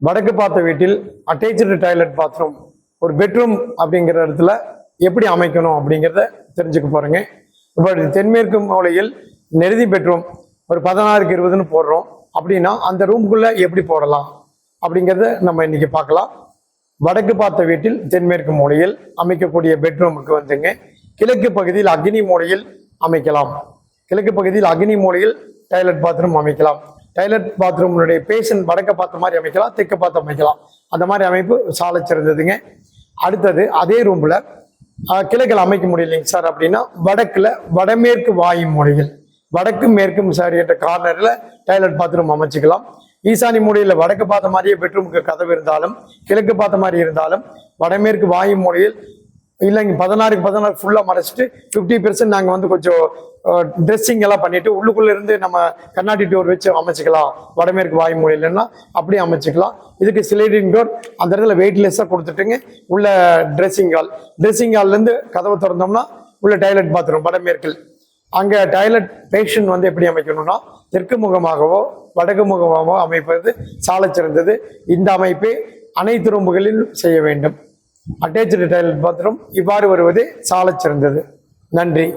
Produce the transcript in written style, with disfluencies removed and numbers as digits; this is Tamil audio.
வடக்கு பார்த்த வீட்டில் அட்டேச்சு டாய்லெட் பாத்ரூம் ஒரு பெட்ரூம் அப்படிங்கிற இடத்துல எப்படி அமைக்கணும் அப்படிங்கிறத தெரிஞ்சுக்க போறேங்க. இப்போ தென்மேற்கு மூலையில் நெருதி பெட்ரூம் ஒரு 16க்கு 20ன்னு போடுறோம் அப்படின்னா அந்த ரூமுக்குள்ள எப்படி போடலாம் அப்படிங்கிறத நம்ம இன்னைக்கு பார்க்கலாம். வடக்கு பார்த்த வீட்டில் தென்மேற்கு மூலையில் அமைக்கக்கூடிய பெட்ரூமுக்கு வந்துங்க கிழக்கு பகுதியில் அக்னி மூலையில் அமைக்கலாம். கிழக்கு பகுதியில் அக்னி மூலையில் டாய்லெட் பாத்ரூம் அமைக்கலாம். டாய்லெட் பாத்ரூமுடைய பேஷன் வடக்க பார்த்த மாதிரி அமைக்கலாம், தெற்க பார்த்து அமைக்கலாம். அந்த மாதிரி அமைப்பு சாலை சிறந்ததுங்க. அடுத்தது அதே ரூம்ல கிழக்கில் அமைக்க முடியலைங்க சார் அப்படின்னா வடக்குல வடமேற்கு வாயு மூலையில் வடக்கும் மேற்கும் சார் என்ற கார்னர்ல டாய்லெட் பாத்ரூம் அமைச்சுக்கலாம். ஈசானி மூலையில் வடக்கு பார்த்த மாதிரியே பெட்ரூமுக்கு கதவு இருந்தாலும் கிழக்கு பார்த்த மாதிரி இருந்தாலும் வடமேற்கு வாயு மூலையில் இல்லைங்க 16க்கு 16 ஃபுல்லாக மறைச்சிட்டு 50% நாங்கள் வந்து கொஞ்சம் ட்ரெஸ்ஸிங் எல்லாம் பண்ணிட்டு உள்ளுக்குள்ள இருந்து நம்ம கண்ணாடி டோர் வச்சு அமைச்சிக்கலாம். வடமேற்கு வாயு மூலையிலன்னா அப்படியே அமைச்சிக்கலாம். இதுக்கு ஸ்லைடிங் டோர் அந்த இடத்துல வெயிட்லெஸ்ஸாக கொடுத்துட்டுங்க உள்ள ட்ரெஸ்ஸிங் ஹால்லேருந்து கதவை திறந்தோம்னா உள்ள டாய்லெட் பாத்ரூம் வடமேற்கில். அங்கே டாய்லெட் பேஷன் வந்து எப்படி அமைக்கணும்னா தெற்கு முகமாகவோ வடக்கு முகமாகவோ அமைப்பது சாலை சிறந்தது. இந்த அமைப்பை அனைத்து ரூமுகளில் செய்ய வேண்டும். அட்டேச்சு டாய்லெட் பாத்ரூம் இவ்வாறு வருவது சாலை சிறந்தது. நன்றி.